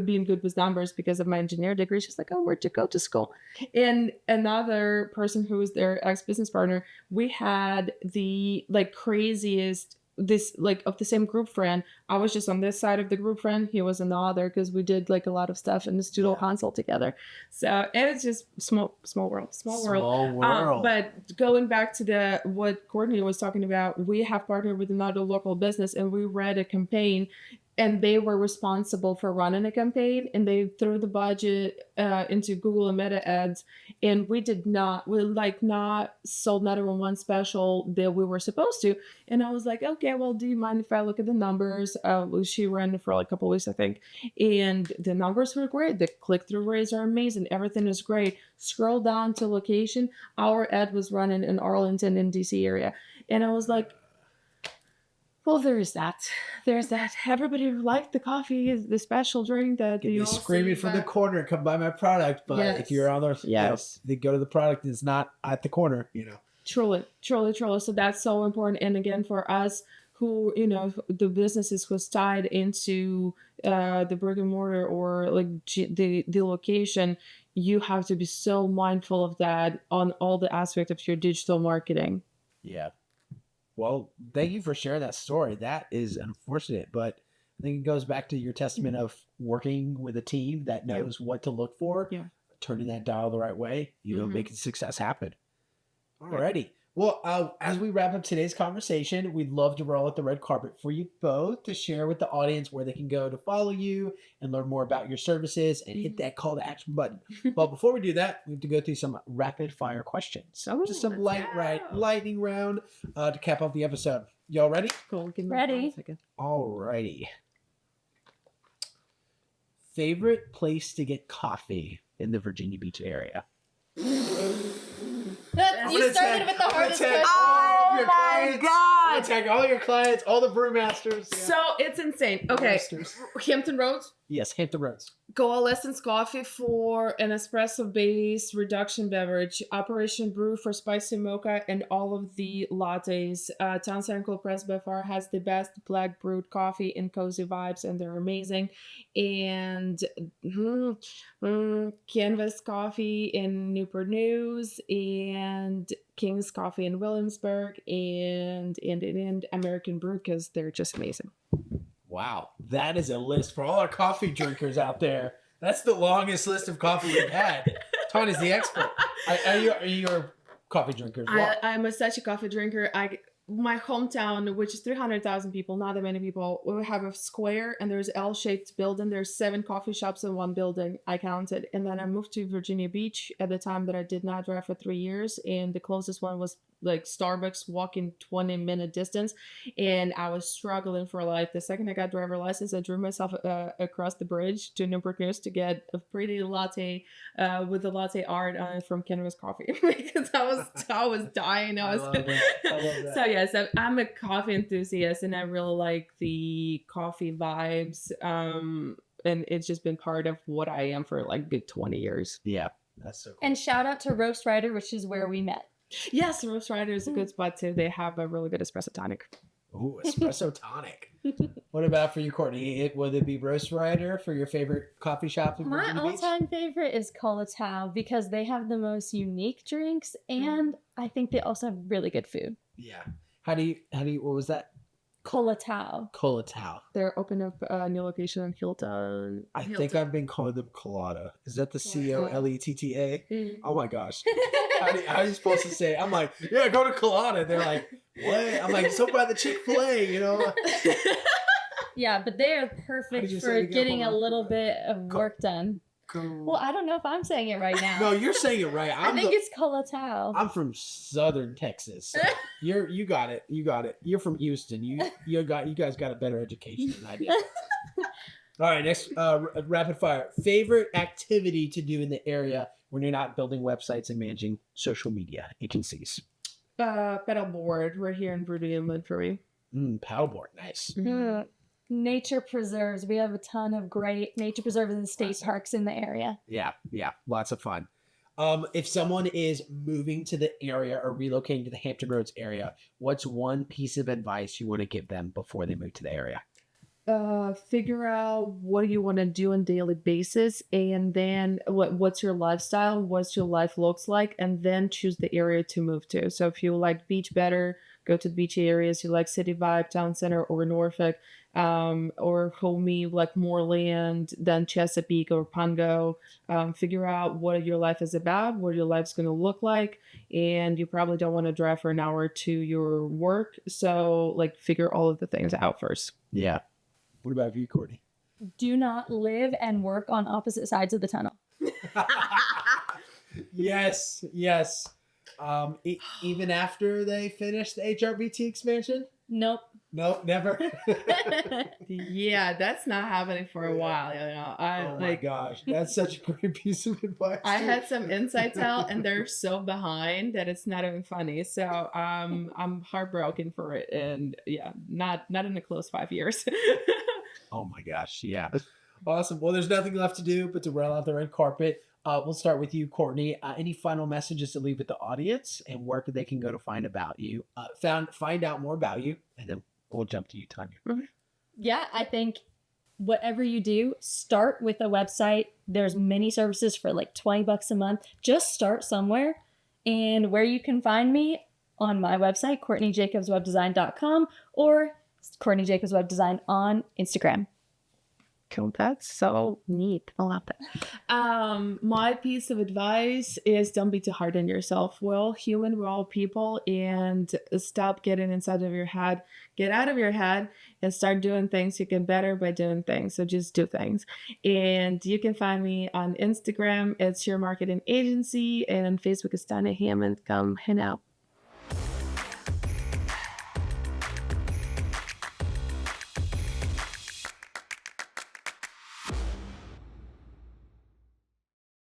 being good with numbers because of my engineer degree. She's like, oh, where'd you go to school? And another person who was their ex-business partner, we had the craziest of the same group friend. I was just on this side of the group friend, he was on the other, because we did a lot of stuff in the studio console together. So, and it's just small world. But going back to what Courtney was talking about, we have partnered with another local business and we read a campaign, and they were responsible for running a campaign, and they threw the budget into Google and Meta ads, and we not sold not even one special that we were supposed to. And I was like, okay, well, do you mind if I look at the numbers? She ran it for a couple weeks, I think, and the numbers were great. The click-through rates are amazing. Everything is great. Scroll down to location. Our ad was running in Arlington in DC area, and I was like, well, there's that. Everybody liked the coffee, the special drink that you all screaming from the corner, come buy my product. But if you're on the, they go to the product, it's not at the corner, Truly. So that's so important. And again, for us who, the businesses who's tied into the brick and mortar or the location, you have to be so mindful of that on all the aspects of your digital marketing. Yeah. Well, thank you for sharing that story. That is unfortunate, but I think it goes back to your testament of working with a team that knows what to look for, turning that dial the right way, making success happen. Alrighty. Well, as we wrap up today's conversation, we'd love to roll out the red carpet for you both to share with the audience where they can go to follow you and learn more about your services and hit that call to action button. But before we do that, we have to go through some rapid fire questions. Just some lightning round to cap off the episode. Y'all ready? Cool. Ready. Alrighty. Favorite place to get coffee in the Virginia Beach area? You started with the hardest question. Oh my God! Attack all your clients, all the brewmasters. So it's insane. Okay, Hampton Roads. Yes, Hampton Roads. Coalescence Coffee for an espresso-based reduction beverage. Operation Brew for spicy mocha and all of the lattes. Townsend Cold Press by far has the best black brewed coffee and cozy vibes, and they're amazing. And Canvas Coffee in Newport News, and King's Coffee in Williamsburg, and American Brew, because they're just amazing. Wow, that is a list for all our coffee drinkers out there. That's the longest list of coffee we've had. Tony's the expert. Are you a coffee drinker as well? I'm such a coffee drinker. My hometown, which is 300,000 people, not that many people, we have a square and there's L-shaped building. There's 7 coffee shops in one building, I counted. And then I moved to Virginia Beach at the time that I did not drive for 3 years. And the closest one was Starbucks, walking 20-minute distance. And I was struggling for life. The second I got driver license, I drove myself across the bridge to Newport News to get a pretty latte with the latte art from Canvas Coffee because I was dying. I love that. So yeah, so I'm a coffee enthusiast and I really like the coffee vibes. And it's just been part of what I am for good 20 years. Yeah, that's so cool. And shout out to Roast Rider, which is where we met. Yes, Roast Rider is a good spot too. They have a really good espresso tonic. Ooh, espresso tonic. What about for you, Courtney? Would it be Roast Rider for your favorite coffee shop in Virginia Beach? My all-time favorite is Colatau because they have the most unique drinks, and I think they also have really good food. Yeah. How do you? What was that? Colatau. They're opening up a new location in Hilton. I think I've been calling them Colada. Is that the Coletta? Oh my gosh. How are you supposed to say it? I'm like, yeah, go to Colada. They're like, what? I'm like, so by the Chick-fil-A, Yeah, but they are perfect for getting a little bit of work done. Well, I don't know if I'm saying it right now. No, you're saying it right. I think it's Colatau. I'm from Southern Texas. So you got it. You're from Houston. You guys got a better education than I did. All right, next rapid fire. Favorite activity to do in the area when you're not building websites and managing social media agencies? Paddleboard. We're here in Rudy Inlet for me. Paddleboard, nice. Nature preserves. We have a ton of great nature preserves and state parks in the area. Yeah, lots of fun. If someone is moving to the area or relocating to the Hampton Roads area, what's one piece of advice you want to give them before they move to the area? Figure out what you want to do on a daily basis, and then what's your lifestyle, what's your life looks like, and then choose the area to move to. So if you like beach better, go to the beach areas. You like city vibe, town center, or Norfolk, or homey, like more land than Chesapeake or Pongo. Figure out what your life is about, what your life's going to look like, and you probably don't want to drive for an hour to your work. So like figure all of the things out first. Yeah. What about you, Courtney? Do not live and work on opposite sides of the tunnel. Yes. Even after they finish the HRBT expansion? Nope. Nope, never. Yeah, that's not happening for a while. You know, Oh my gosh, that's such a great piece of advice. I had some insights out, and they're so behind that it's not even funny. So I'm heartbroken for it, and yeah, not in a close 5 years. Oh my gosh, yeah. Awesome. Well, there's nothing left to do but to roll out the red carpet. We'll start with you, Courtney. Any final messages to leave with the audience, and where they can go to find about you, find out more about you, and then we'll jump to you, Tanya. Yeah, I think whatever you do, start with a website. There's many services for like $20 a month. Just start somewhere. And where you can find me on my website, CourtneyJacobsWebDesign.com, or Courtney Jacobs Web Design on Instagram. Cool. That's so neat. I love that. My piece of advice is don't be too hard on yourself. We're all human, we're all people, and stop getting inside of your head. Get out of your head and start doing things. You get better by doing things. So just do things. And you can find me on Instagram. It's Your Marketing Agency, and on Facebook it's Tanya Hammond. Come hang out.